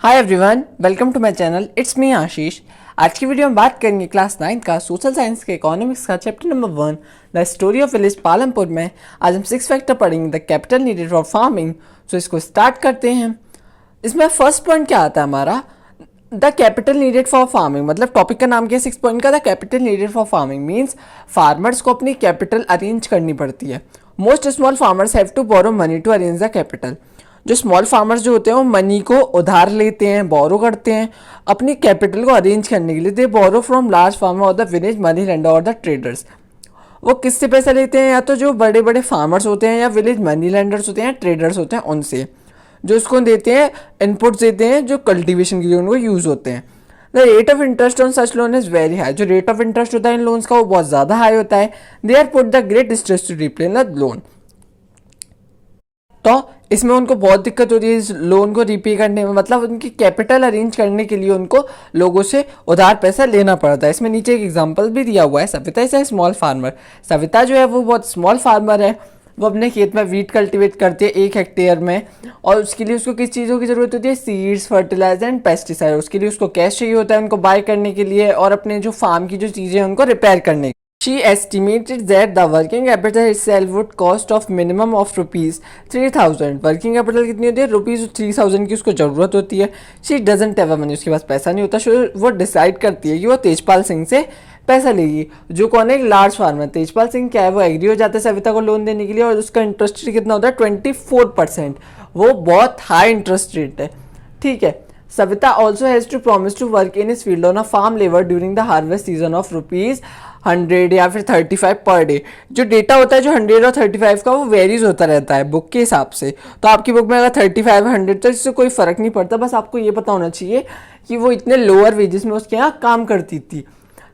Hi everyone, welcome to my channel. It's me Ashish. आज की video में बात करेंगे क्लास 9 का सोशल साइंस के इकोनॉमिक्स का chapter number 1 the story of village Palampur में। आज हम 6 फैक्टर पढ़ेंगे the capital needed for farming. So इसको स्टार्ट करते हैं। इसमें फर्स्ट पॉइंट क्या आता है हमारा, the capital needed for farming. मतलब टॉपिक का नाम क्या है 6 पॉइंट का, the capital needed for farming means farmers को अपनी कैपिटल अरेंज करनी पड़ती है। Most small farmers have to borrow money to arrange the capital. जो स्मॉल फार्मर्स जो होते हैं वो मनी को उधार लेते हैं, बोरो करते हैं अपनी कैपिटल को अरेंज करने के लिए। दे बोरो फ्रॉम लार्ज फार्मर और द विलेज मनी लेंडर और द ट्रेडर्स। वो किससे पैसा लेते हैं, या तो जो बड़े बड़े फार्मर्स होते हैं या विलेज मनी लेंडर्स होते हैं, ट्रेडर्स होते हैं, उनसे जो उसको देते हैं, इनपुट्स देते हैं जो कल्टीवेशन के लिए उनको यूज़ होते हैं। The rate of interest on such loan is very high. जो रेट ऑफ इंटरेस्ट होता है इन लोन्स का वो बहुत ज़्यादा हाई होता है। They are put the great stress to repay the loan. तो इसमें उनको बहुत दिक्कत होती है इस लोन को रीपे करने में। मतलब उनकी कैपिटल अरेंज करने के लिए उनको लोगों से उधार पैसा लेना पड़ता है। इसमें नीचे एक एग्जांपल भी दिया हुआ है। Savita is a small farmer. Savita जो है वो बहुत स्मॉल फार्मर है। वो अपने खेत में वीट कल्टीवेट करती है 1 हेक्टेयर में, और उसके लिए उसको किस चीज़ों की ज़रूरत होती है, सीड्स, फर्टिलाइजर एंड पेस्टिसाइड। उसके लिए उसको कैश चाहिए होता है उनको बाय करने के लिए और अपने जो फार्म की जो चीज़ें हैं उनको रिपेयर करने। She estimated that the working capital itself would cost of minimum of rupees 3000। Working capital कितनी होती है, रुपीज़ 3000 की उसको ज़रूरत होती है। She doesn't have money, उसके पास पैसा नहीं होता। वो डिसाइड करती है कि वो तेजपाल सिंह से पैसा लेगी, जो कौन है, एक लार्ज फार्मर। तेजपाल सिंह क्या है, वो एग्री हो जाता है सविता को लोन देने के लिए, और उसका इंटरेस्ट रेट कितना होता है 24%। वो बहुत हाई इंटरेस्ट रेट है। ठीक है। Savita also has to promise to work in this field on a farm labour during the harvest season of rupees 100 या फिर 35 पर डे। जो डेटा होता है जो 100 और 35 का वो वेरीज होता रहता है बुक के हिसाब से। तो आपकी बुक में अगर 35 100 तो इससे कोई फ़र्क नहीं पड़ता। बस आपको ये पता होना चाहिए कि वो इतने लोअर वेजेस में उसके यहाँ काम करती थी।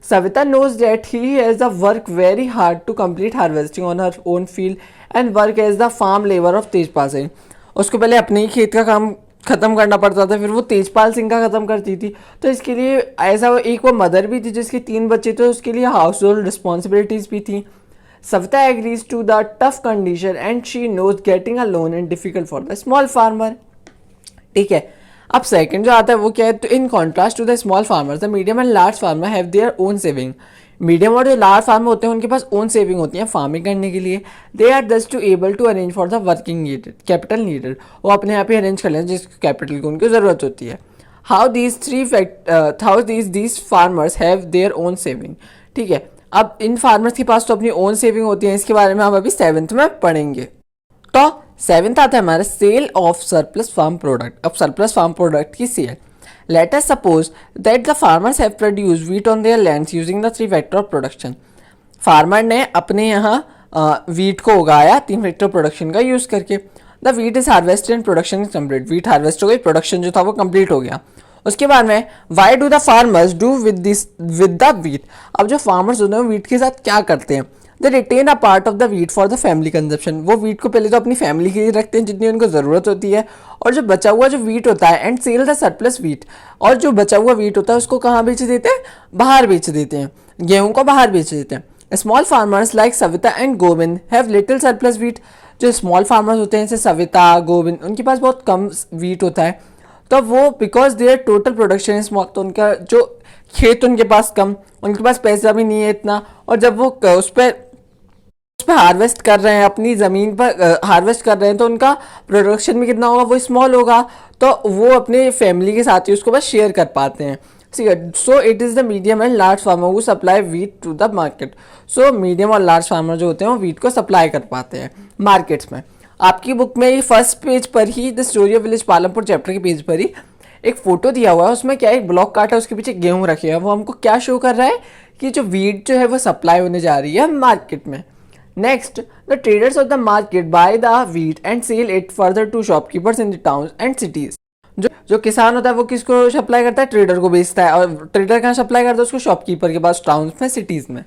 Savita knows that he has to work very hard to complete harvesting on her own field and work as the farm labor of Tejpal Singh. उसको पहले अपने ही खेत का काम ख़त्म करना पड़ता था, फिर वो तेजपाल सिंह का ख़त्म करती थी। तो इसके लिए ऐसा एक वो मदर भी थी जिसके 3 बच्चे थे, उसके लिए हाउस होल्ड रिस्पॉन्सिबिलिटीज़ भी थी। Savita agrees to the tough condition and she knows getting a loan and difficult for the small farmer. ठीक है। अब सेकंड जो आता है वो क्या है, तो in contrast to the small farmers the medium and large farmer have their own saving. Medium और जो लार्ज फार्मर होते हैं उनके पास ओन सेविंग होती है फार्मिंग करने के लिए। They are thus to able to arrange for the working needed capital needed. वो अपने आप ही अरेंज कर लें जिस कैपिटल की उनको ज़रूरत होती है। How these farmers have their own saving. ठीक है। अब इन फार्मर्स के पास तो अपनी ओन सेविंग होती है, इसके बारे में हम अभी 7th में पढ़ेंगे। तो 7th आता है हमारा sale of surplus farm product. अब सरप्लस फार्म प्रोडक्ट की sale. Let us suppose that the farmers have produced wheat on their lands using the 3 factor of production। Farmer ने अपने यहाँ वीट को उगाया 3 फैक्टर प्रोडक्शन का यूज़ करके। The wheat is harvested and production is complete. Wheat harvest हो गई, production जो था वो कंप्लीट हो गया। उसके बाद में why do the farmers do with the wheat. अब जो फार्मर्स होते हैं वीट के साथ क्या करते हैं, they retain a part of the wheat for the family consumption. वो वीट को पहले तो अपनी फैमिली के लिए रखते हैं जितनी उनको ज़रूरत होती है, और जो बचा हुआ जो वीट होता है and sell the surplus wheat. और जो बचा हुआ वीट होता है उसको कहाँ बेच देते हैं, बाहर बेच देते हैं, गेहूँ को बाहर बेच देते हैं। Small farmers like Savita and Govind have little surplus wheat. जो स्मॉल फार्मर्स होते हैं जैसे सविता, गोविंद, उनके पास बहुत कम वीट होता है। तो वो because their total production is small, तो उनका जो खेत उनके पास कम, उनके पास पैसा भी नहीं है इतना, और जब वो उस पर हार्वेस्ट कर रहे हैं, अपनी ज़मीन पर हार्वेस्ट कर रहे हैं, तो उनका प्रोडक्शन भी कितना होगा, वो स्मॉल होगा। तो वो अपने फैमिली के साथ ही उसको बस शेयर कर पाते हैं। ठीक है। So it is the medium and large farmer who supply wheat to the market. So medium और लार्ज फार्मर जो होते हैं वो वीट को सप्लाई कर पाते हैं मार्केट्स में। आपकी बुक में ये फर्स्ट पेज पर ही the story of village Palampur chapter के पेज पर ही एक फोटो दिया हुआ है। उसमें क्या एक ब्लॉक काटा है, उसके पीछे गेहूँ रखे हैं। वो हमको क्या शो कर रहा है कि जो वीट जो है वो सप्लाई होने जा रही है मार्केट में। Next, the traders of the market buy the wheat and sell it further to shopkeepers in the towns and cities। जो किसान होता है वो किसको सप्लाई करता है, ट्रेडर को बेचता है, और ट्रेडर कहाँ सप्लाई करता है उसको, शॉपकीपर के पास, टाउन्स में, सिटीज़ में।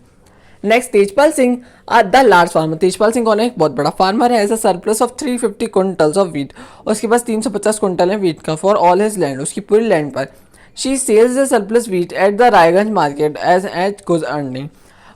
Next, Tejpal Singh the large farmer. Tejpal Singh कौन है, एक बहुत बड़ा फार्मर है। As a surplus of 350 quintals of wheat. उसके पास 350 क्विंटल है वीट का फॉर ऑल हिज लैंड, उसकी पूरी लैंड पर। She sells the surplus wheat at the Raiganj market as good earning.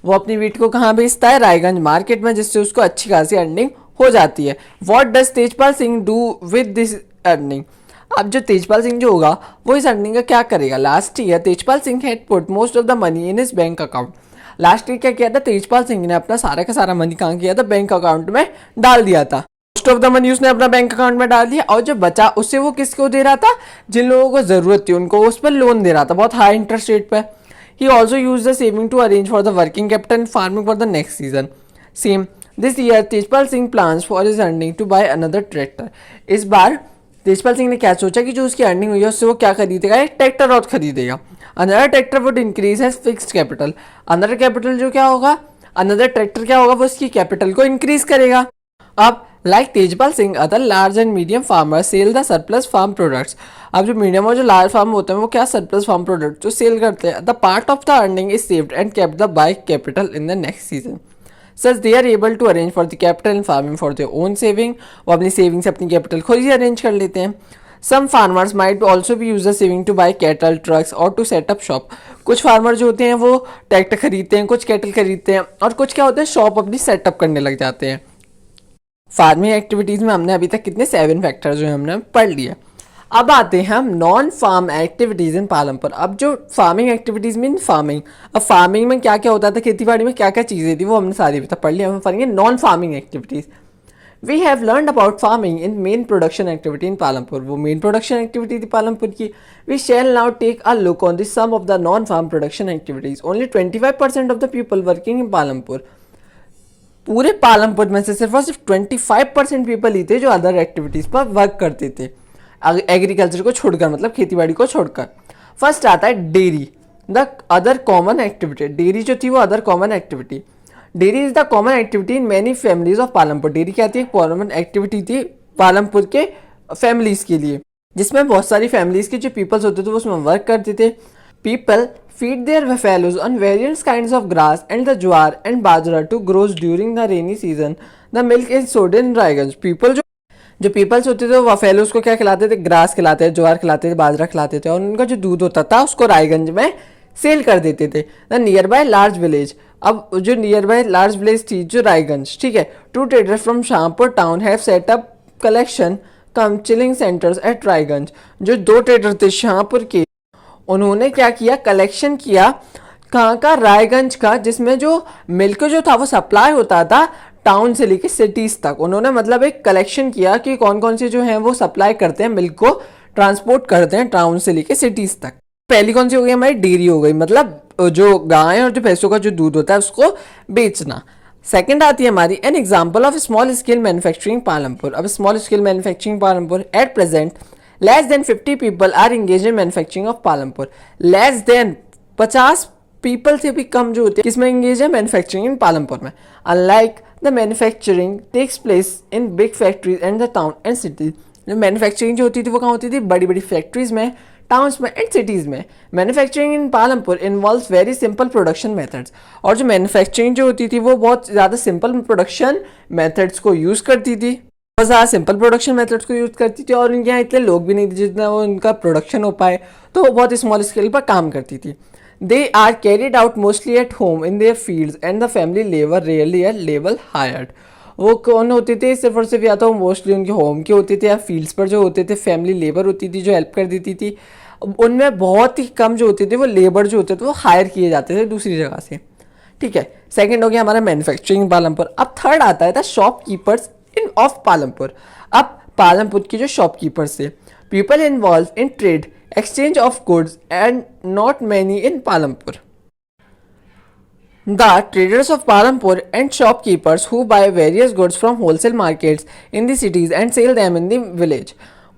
वो अपनी वीट को कहाँ बेचता है, रायगंज मार्केट में, जिससे उसको अच्छी खासी अर्निंग हो जाती है। What does Tejpal Singh do with this earning. अब जो तेजपाल सिंह जो होगा वो इस अर्निंग का क्या करेगा, last year Tejpal Singh had put most of the money in his bank account. Last year क्या किया था, तेजपाल सिंह ने अपना सारा का सारा मनी कहाँ किया था, बैंक अकाउंट में डाल दिया था। मोस्ट ऑफ द मनी उसने अपना बैंक अकाउंट में डाल दिया, और जो बचा उससे वो किसको दे रहा था, जिन लोगों को जरूरत थी उनको उस पर लोन दे रहा था बहुत हाई इंटरेस्ट रेट पे। He also use the saving to arrange for the working capital farming for the next season. Same this year Tejpal Singh plans for his earning to buy another tractor. इस बार तेजपाल सिंह ने क्या सोचा कि जो उसकी अर्निंग हुई है उससे वो क्या खरीदेगा, एक ट्रैक्टर और खरीदेगा। Another tractor would increase has fixed capital. Another capital जो क्या होगा, अनदर ट्रैक्टर क्या होगा, वो उसकी कैपिटल को इंक्रीज करेगा। अब like Tejpal Singh other large and medium farmer sell the surplus farm products. अब जो मीडियम और जो लार्ज फार्म होते हैं वो क्या सरप्लस फार्म प्रोडक्ट जो सेल करते हैं। The part of the earning is saved and kept the buy capital in the next season. Such they are able to arrange for the capital in farming for their own saving. वो अपनी saving से अपनी capital खुद ही arrange कर लेते हैं। Some farmers might also भी use the saving to buy cattle trucks और टू सेटअप शॉप। कुछ फार्मर जो होते हैं वो ट्रैक्टर खरीदते हैं, कुछ कैटल खरीदते हैं, और कुछ क्या होते हैं शॉप अपनी सेटअप करने लग जाते हैं। फार्मिंग एक्टिविटीज़ में हमने अभी तक कितने 7 फैक्टर जो है हमने पढ़ लिए। अब आते हैं हम नॉन फार्म एक्टिविटीज़ इन पालमपुर। अब जो फार्मिंग एक्टिविटीज़ मीन फार्मिंग, अब फार्मिंग में क्या क्या होता था, खेती बाड़ी में क्या क्या चीज़ें थी वो हमने सारी अभी तक पढ़ ली। हम पढ़ेंगे non farming activities. We have learn about farming in main production activity in Palampur. वो मेन प्रोडक्शन एक्टिविटी थी पालमपुर की। We shall now take a look on the some of the non farm production activities. Only 25% of the people working in Palampur. पूरे पालमपुर में से सिर्फ और सिर्फ 25% people ही थे जो अदर एक्टिविटीज़ पर वर्क करते थे, एग्रीकल्चर को छोड़कर, मतलब खेतीबाड़ी को छोड़कर। फर्स्ट आता है dairy, the other common activity. Dairy जो थी वो other common activity. Dairy is the common activity in many families of Palampur. Dairy क्या थी, एक कॉमन एक्टिविटी थी पालमपुर के फैमिलीज के लिए, जिसमें बहुत सारी फैमिलीज के जो पीपल्स होते थे वो उसमें वर्क करते थे। People feed their buffaloes on various kinds of grass and the jowar and bajra to grow during the rainy season. The milk is sold in Raiganj. People जो पीपल्स होते थे वो बफेलोज को क्या खिलाते थे, ग्रास खिलाते थे, ज्वार खिलाते थे, बाजरा खिलाते थे, और उनका जो दूध होता था उसको रायगंज में सेल कर देते थे। The near by large village. अब जो नियर बाय लार्ज विलेज थी जो रायगंज, ठीक है, 2 traders from Shahpur town have set up collection cum chilling centres at Raiganj. जो 2 ट्रेडर थे शाहपुर के, उन्होंने क्या किया, कलेक्शन किया कहाँ का, रायगंज का, जिसमें जो मिल्क जो था वो सप्लाई होता था टाउन से लेके सिटीज़ तक। उन्होंने मतलब एक कलेक्शन किया कि कौन कौन से जो हैं वो सप्लाई करते हैं, मिल्क को ट्रांसपोर्ट करते हैं टाउन से लेके सिटीज़ तक। पहली कौन सी हो गई हमारी, डेयरी हो गई, मतलब जो गाय और जो भैंसों का जो दूध होता है उसको बेचना। सेकंड आती है हमारी an example of small scale manufacturing Palampur. अब small scale manufacturing Palampur at present less than 50 people are engaged in manufacturing of Palampur. less than 50 people से भी कम जो होते हैं किसमें engage है, मैन्युफैक्चरिंग इन पालमपुर में। unlike the manufacturing takes place in big factories and the town and cities। जो manufacturing जो होती थी वो कहाँ होती थी, बड़ी बड़ी फैक्ट्रीज में, टाउन्स में एंड सिटीज़ में। मैन्युफैक्चरिंग इन Palampur involves very simple production methods. और जो मैन्युफैक्चरिंग जो होती थी वो बहुत ज़्यादा सिंपल प्रोडक्शन मेथड्स को यूज़ करती थी, बहुत ज़्यादा सिंपल प्रोडक्शन मेथड्स को यूज़ करती थी, और उनके यहाँ इतने लोग भी नहीं थे जितना वो उनका प्रोडक्शन हो पाए, तो वो बहुत स्मॉल स्केल पर काम करती थी। They are carried out mostly at home in their fields and the family labour rarely at level hired. वो कौन होते थे, सिर्फ और सिर्फ या तो मोस्टली उनके होम के होते थे या फील्ड्स पर जो होते थे फैमिली लेबर होती थी जो हेल्प कर देती थी। उनमें बहुत ही कम जो होते थे वो लेबर जो होते थे वो हायर किए जाते थे दूसरी जगह से, ठीक है। सेकेंड हो गया हमारा मैन्युफैक्चरिंग पालमपुर। अब थर्ड आता है the shopkeepers in of Palampur. अब पालमपुर की जो शॉपकीपर्स थे, people involve in trade exchange of goods and not many in Palampur. The traders of Palampur and shopkeepers who by various goods from wholesale markets in the cities and sell them in the village.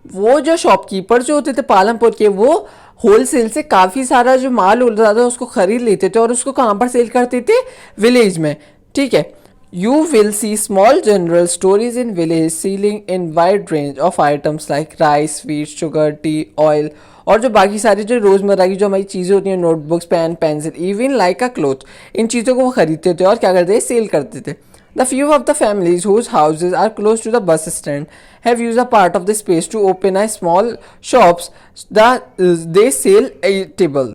वो जो shopkeeper जो होते थे पालमपुर के, वो wholesale से काफ़ी सारा जो माल होता था उसको खरीद लेते थे और उसको कहाँ पर सेल करते थे, विलेज में, ठीक है। You will see small general stores in village selling in wide range of items like rice, wheat, sugar, tea, oil, और जो बाकी सारी जो रोज़मर्रा की जो हमारी चीज़ें होती हैं, notebooks, pen, pencil, even like a cloth, इन चीज़ों को वो खरीदते थे और क्या करते थे, सेल करते थे। The few of the families whose houses are close to the bus stand have used a part of the space to open a small shops that they sell eatables.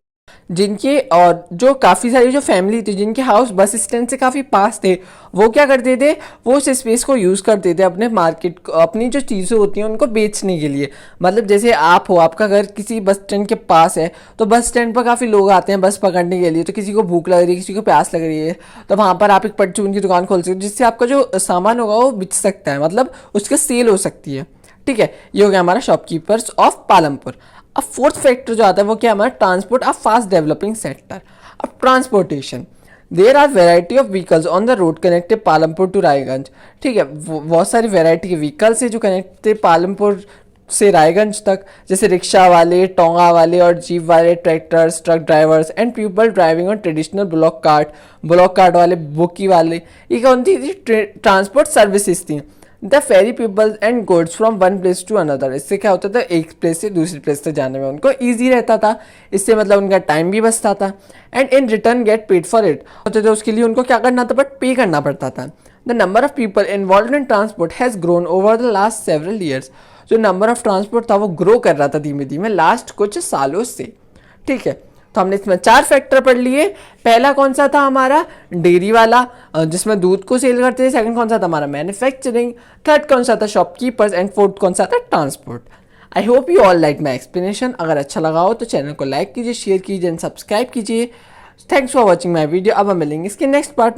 जिनके और जो काफ़ी सारी जो फैमिली थी जिनके हाउस बस स्टैंड से काफ़ी पास थे, वो क्या करते थे, वो उस स्पेस को यूज़ करते थे अपने मार्केट को, अपनी जो चीज़ें होती हैं उनको बेचने के लिए। मतलब जैसे आप हो, आपका घर किसी बस स्टैंड के पास है, तो बस स्टैंड पर काफ़ी लोग आते हैं बस पकड़ने के लिए, तो किसी को भूख लग रही है, किसी को प्यास लग रही है, तो वहाँ पर आप एक परचून की दुकान खोल सकते हो, जिससे आपका जो सामान होगा वो बिक सकता है, मतलब उसका सेल हो सकती है। ठीक है, ये हो गया हमारा शॉपकीपर्स ऑफ पालमपुर। अब फोर्थ फैक्टर जो आता है वो क्या हमारा transport, a fast developing sector. अब transportation, there are variety of vehicles on the road connected Palampur to Raiganj. ठीक है, बहुत सारी वेराइटी के व्हीकल्स है जो कनेक्ट थे पालमपुर से रायगंज तक, जैसे रिक्शा वाले, टोंगा वाले और जीप वाले, tractors, truck drivers and people driving on traditional bullock cart वाले, बुकी वाले। ये कौन थी, ट्रांसपोर्ट सर्विसेज थी। The ferry people and goods from one place to another, इससे क्या होता था, एक प्लेस से दूसरी प्लेस तक जाने में उनको ईजी रहता था, इससे मतलब उनका टाइम भी बचता था। And in return get paid for it, होते थे उसके लिए उनको क्या करना था, बट पे करना पड़ता था। The number of people involve in transport has grown over the last several years, जो नंबर ऑफ ट्रांसपोर्ट था वो ग्रो कर रहा था धीमे धीमे लास्ट कुछ सालों से। ठीक है, तो हमने इसमें 4 फैक्टर पढ़ लिए। पहला कौन सा था हमारा, डेयरी वाला, जिसमें दूध को सेल करते थे। सेकंड कौन सा था हमारा, मैन्युफैक्चरिंग। थर्ड कौन सा था, शॉपकीपर्स। एंड फोर्थ कौन सा था, transport. I hope you all like my explanation. अगर अच्छा लगा हो तो चैनल को लाइक कीजिए, शेयर कीजिए एंड सब्सक्राइब कीजिए। Thanks for watching my video. अब हम मिलेंगे इसके नेक्स्ट पार्ट में।